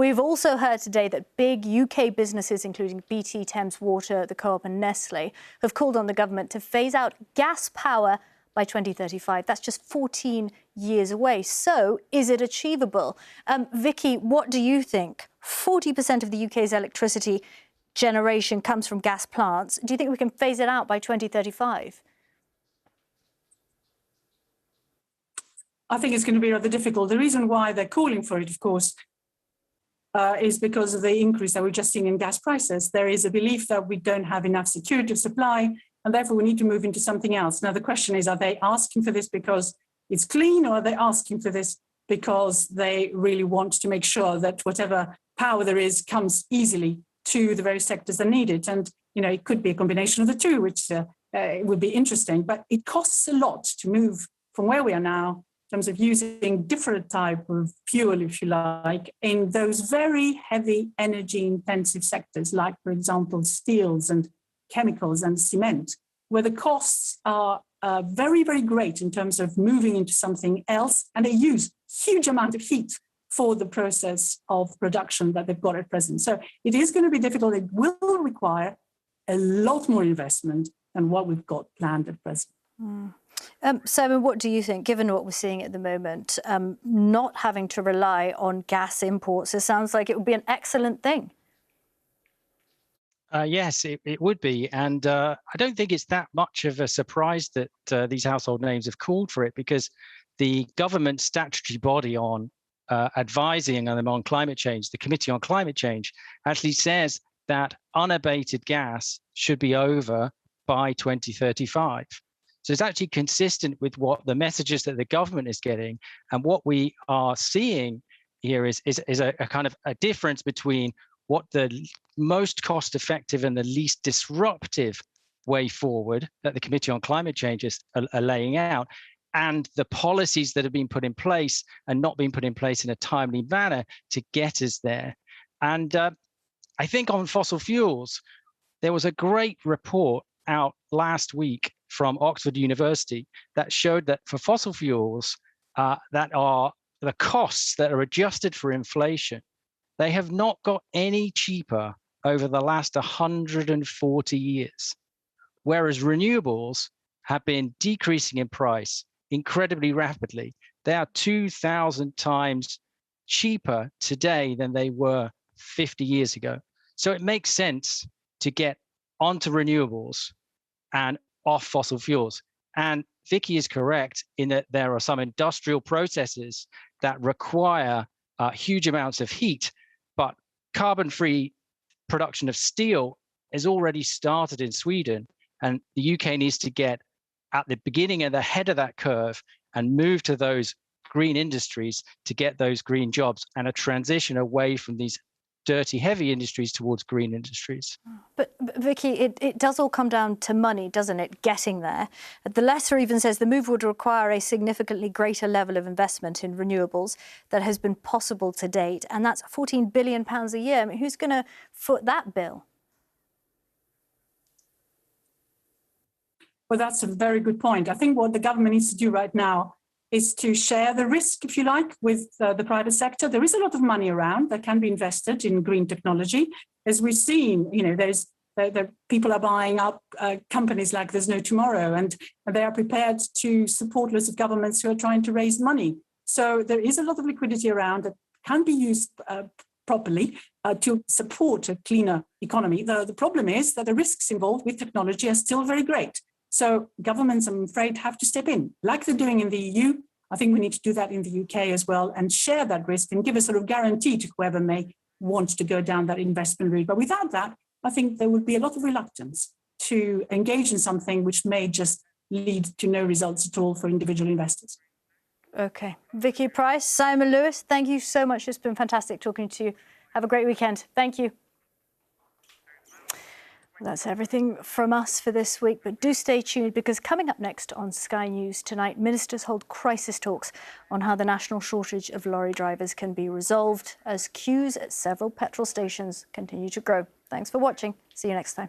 We've also heard today that big UK businesses, including BT, Thames Water, the Co-op and Nestle, have called on the government to phase out gas power by 2035. That's just 14 years away. So is it achievable? Vicky, what do you think? 40% of the UK's electricity generation comes from gas plants. Do you think we can phase it out by 2035? I think it's going to be rather difficult. The reason why they're calling for it, of course, is because of the increase that we're just seeing in gas prices. There is a belief that we don't have enough security of supply, and therefore we need to move into something else. Now, the question is, are they asking for this because it's clean, or are they asking for this because they really want to make sure that whatever power there is comes easily to the various sectors that need it? And, you know, it could be a combination of the two, which would be interesting. But it costs a lot to move from where we are now in terms of using different type of fuel, if you like, in those very heavy energy intensive sectors, like, for example, steels and chemicals and cement, where the costs are very, very great in terms of moving into something else. And they use huge amount of heat for the process of production that they've got at present. So it is going to be difficult. It will require a lot more investment than what we've got planned at present. Simon, what do you think, given what we're seeing at the moment, not having to rely on gas imports? It sounds like it would be an excellent thing. Yes, it would be. And I don't think it's that much of a surprise that these household names have called for it, because the government statutory body on advising them on climate change, the Committee on Climate Change, actually says that unabated gas should be over by 2035. So it's actually consistent with what the messages that the government is getting. And what we are seeing here is a kind of a difference between what the most cost effective and the least disruptive way forward that the Committee on Climate Change are laying out, and the policies that have been put in place and not been put in place in a timely manner to get us there. And I think on fossil fuels, there was a great report out last week from Oxford University that showed that for fossil fuels that are the costs that are adjusted for inflation, they have not got any cheaper over the last 140 years, whereas renewables have been decreasing in price incredibly rapidly. They are 2,000 times cheaper today than they were 50 years ago. So it makes sense to get onto renewables and off fossil fuels. And Vicky is correct in that there are some industrial processes that require huge amounts of heat, but carbon-free production of steel has already started in Sweden, and the UK needs to get at the beginning and the head of that curve and move to those green industries to get those green jobs and a transition away from these dirty, heavy industries towards green industries. But Vicky, it does all come down to money, doesn't it, getting there? The letter even says the move would require a significantly greater level of investment in renewables that has been possible to date, and that's £14 billion a year. I mean, who's going to foot that bill? Well, that's a very good point. I think what the government needs to do right now is to share the risk, if you like, with the private sector. There is a lot of money around that can be invested in green technology. As we've seen, you know, people are buying up companies like there's no tomorrow, and they are prepared to support lots of governments who are trying to raise money. So there is a lot of liquidity around that can be used properly to support a cleaner economy. The problem is that the risks involved with technology are still very great. So governments, I'm afraid, have to step in, like they're doing in the EU. I think we need to do that in the UK as well, and share that risk and give a sort of guarantee to whoever may want to go down that investment route. But without that, I think there would be a lot of reluctance to engage in something which may just lead to no results at all for individual investors. OK. Vicky Pryce, Simon Lewis, thank you so much. It's been fantastic talking to you. Have a great weekend. Thank you. That's everything from us for this week, but do stay tuned, because coming up next on Sky News tonight, ministers hold crisis talks on how the national shortage of lorry drivers can be resolved as queues at several petrol stations continue to grow. Thanks for watching. See you next time.